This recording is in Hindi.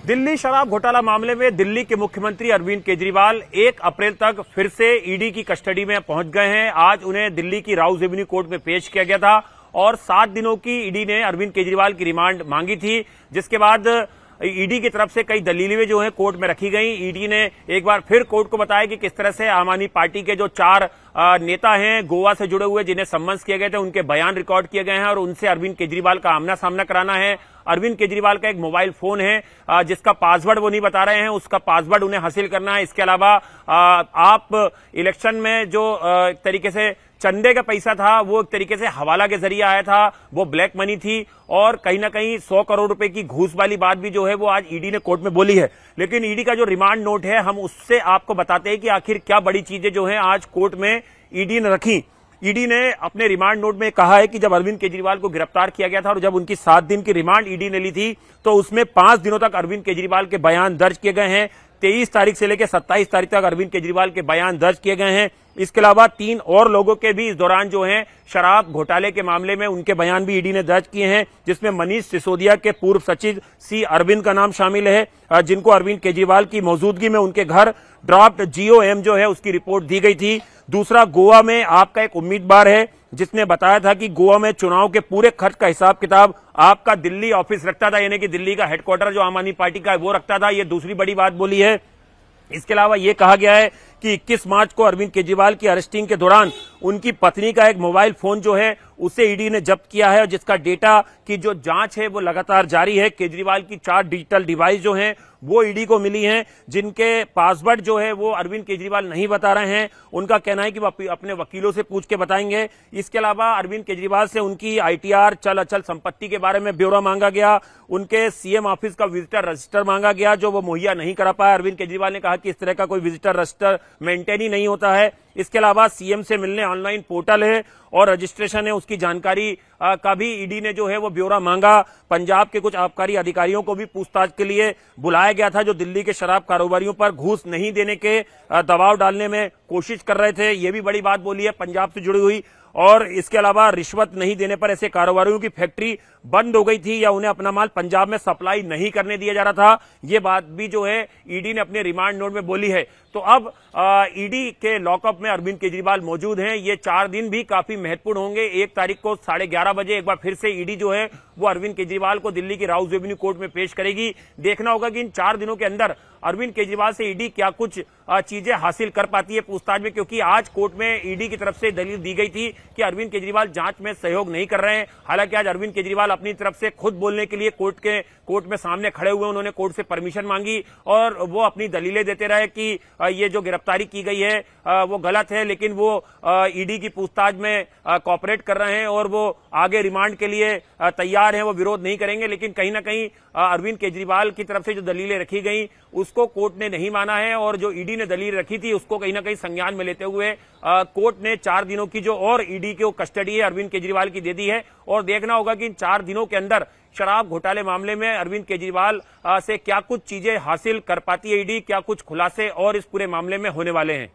दिल्ली शराब घोटाला मामले में दिल्ली के मुख्यमंत्री अरविंद केजरीवाल 1 अप्रैल तक फिर से ईडी की कस्टडी में पहुंच गए हैं। आज उन्हें दिल्ली की राउज एवेन्यू कोर्ट में पेश किया गया था और 7 दिनों की ईडी ने अरविंद केजरीवाल की रिमांड मांगी थी, जिसके बाद ईडी की तरफ से कई दलीलें जो है कोर्ट में रखी गई। ईडी ने एक बार फिर कोर्ट को बताया कि किस तरह से आम आदमी पार्टी के जो 4 नेता हैं गोवा से जुड़े हुए जिन्हें सम्मन्स किए गए थे, उनके बयान रिकॉर्ड किए गए हैं और उनसे अरविंद केजरीवाल का आमना सामना कराना है। अरविंद केजरीवाल का एक मोबाइल फोन है जिसका पासवर्ड वो नहीं बता रहे हैं, उसका पासवर्ड उन्हें हासिल करना है। इसके अलावा आप इलेक्शन में जो एक तरीके से चंदे का पैसा था वो एक तरीके से हवाला के जरिए आया था, वो ब्लैक मनी थी और कहीं ना कहीं 100 करोड़ रुपए की घूस वाली बात भी जो है वो आज ईडी ने कोर्ट में बोली है। लेकिन ईडी का जो रिमांड नोट है हम उससे आपको बताते हैं कि आखिर क्या बड़ी चीजें जो है आज कोर्ट में ईडी ने रखी। ईडी ने अपने रिमांड नोट में कहा है कि जब अरविंद केजरीवाल को गिरफ्तार किया गया था और जब उनकी 7 दिन की रिमांड ईडी ने ली थी तो उसमें 5 दिनों तक अरविंद केजरीवाल के बयान दर्ज किए गए हैं। 23 तारीख से लेकर 27 तारीख तक अरविंद केजरीवाल के बयान दर्ज किए गए हैं। इसके अलावा 3 और लोगों के भी इस दौरान जो हैं शराब घोटाले के मामले में उनके बयान भी ईडी ने दर्ज किए हैं, जिसमें मनीष सिसोदिया के पूर्व सचिव सी अरविंद का नाम शामिल है, जिनको अरविंद केजरीवाल की मौजूदगी में उनके घर ड्राफ्ट GOM जो है उसकी रिपोर्ट दी गई थी। दूसरा, गोवा में आपका एक उम्मीदवार है जिसने बताया था कि गोवा में चुनाव के पूरे खर्च का हिसाब किताब आपका दिल्ली ऑफिस रखता था, यानी कि दिल्ली का हेडक्वार्टर जो आम आदमी पार्टी का है वो रखता था। ये दूसरी बड़ी बात बोली है। इसके अलावा यह कहा गया है कि 21 मार्च को अरविंद केजरीवाल की अरेस्टिंग के दौरान उनकी पत्नी का एक मोबाइल फोन जो है उसे ईडी ने जब्त किया है और जिसका डेटा की जो जांच है वो लगातार जारी है। केजरीवाल की 4 डिजिटल डिवाइस जो हैं वो ईडी को मिली हैं, जिनके पासवर्ड जो है वो अरविंद केजरीवाल नहीं बता रहे हैं। उनका कहना है कि वो अपने वकीलों से पूछ के बताएंगे। इसके अलावा अरविंद केजरीवाल से उनकी ITR चल अचल संपत्ति के बारे में ब्यौरा मांगा गया। उनके CM ऑफिस का विजिटर रजिस्टर मांगा गया जो वो मुहैया नहीं करा पाया। अरविंद केजरीवाल ने कहा कि इस तरह का कोई विजिटर रजिस्टर मेंटेन ही नहीं होता है। इसके अलावा CM से मिलने ऑनलाइन पोर्टल है और रजिस्ट्रेशन है, उसकी जानकारी का भी ईडी ने जो है वो ब्यौरा मांगा। पंजाब के कुछ आबकारी अधिकारियों को भी पूछताछ के लिए बुलाया गया था जो दिल्ली के शराब कारोबारियों पर घूस नहीं देने के दबाव डालने में कोशिश कर रहे थे। ये भी बड़ी बात बोली है पंजाब से जुड़ी हुई। और इसके अलावा रिश्वत नहीं देने पर ऐसे कारोबारियों की फैक्ट्री बंद हो गई थी या उन्हें अपना माल पंजाब में सप्लाई नहीं करने दिया जा रहा था, ये बात भी जो है ईडी ने अपने रिमांड नोट में बोली है। तो अब ईडी के लॉकअप में अरविंद केजरीवाल मौजूद हैं। ये 4 दिन भी काफी महत्वपूर्ण होंगे। 1 तारीख को 11:30 बजे एक बार फिर से ईडी जो है वो अरविंद केजरीवाल को दिल्ली की राउज एवेन्यू कोर्ट में पेश करेगी। देखना होगा कि इन 4 दिनों के अंदर अरविंद केजरीवाल से ईडी क्या कुछ चीजें हासिल कर पाती है पूछताछ में, क्योंकि आज कोर्ट में ईडी की तरफ से दलील दी गई थी कि अरविंद केजरीवाल जांच में सहयोग नहीं कर रहे हैं। हालांकि आज अरविंद केजरीवाल अपनी तरफ से खुद बोलने के लिए कोर्ट में सामने खड़े हुए, उन्होंने कोर्ट से परमिशन मांगी और वो अपनी दलीलें देते रहे कि ये जो गिरफ्तारी की गई है वो गलत है, लेकिन वो ईडी की पूछताछ में कोऑपरेट कर रहे हैं और वो आगे रिमांड के लिए तैयार हैं, वो विरोध नहीं करेंगे। लेकिन कहीं ना कहीं अरविंद केजरीवाल की तरफ से जो दलीलें रखी गई उसको कोर्ट ने नहीं माना है और जो ईडी ने दलील रखी थी उसको कहीं ना कहीं संज्ञान में लेते हुए कोर्ट ने 4 दिनों की जो और ईडी की कस्टडी है अरविंद केजरीवाल की दे दी है। और देखना होगा कि इन 4 दिनों के अंदर शराब घोटाले मामले में अरविंद केजरीवाल से क्या कुछ चीजें हासिल कर पाती है ईडी, क्या कुछ खुलासे और इस पूरे मामले में होने वाले हैं।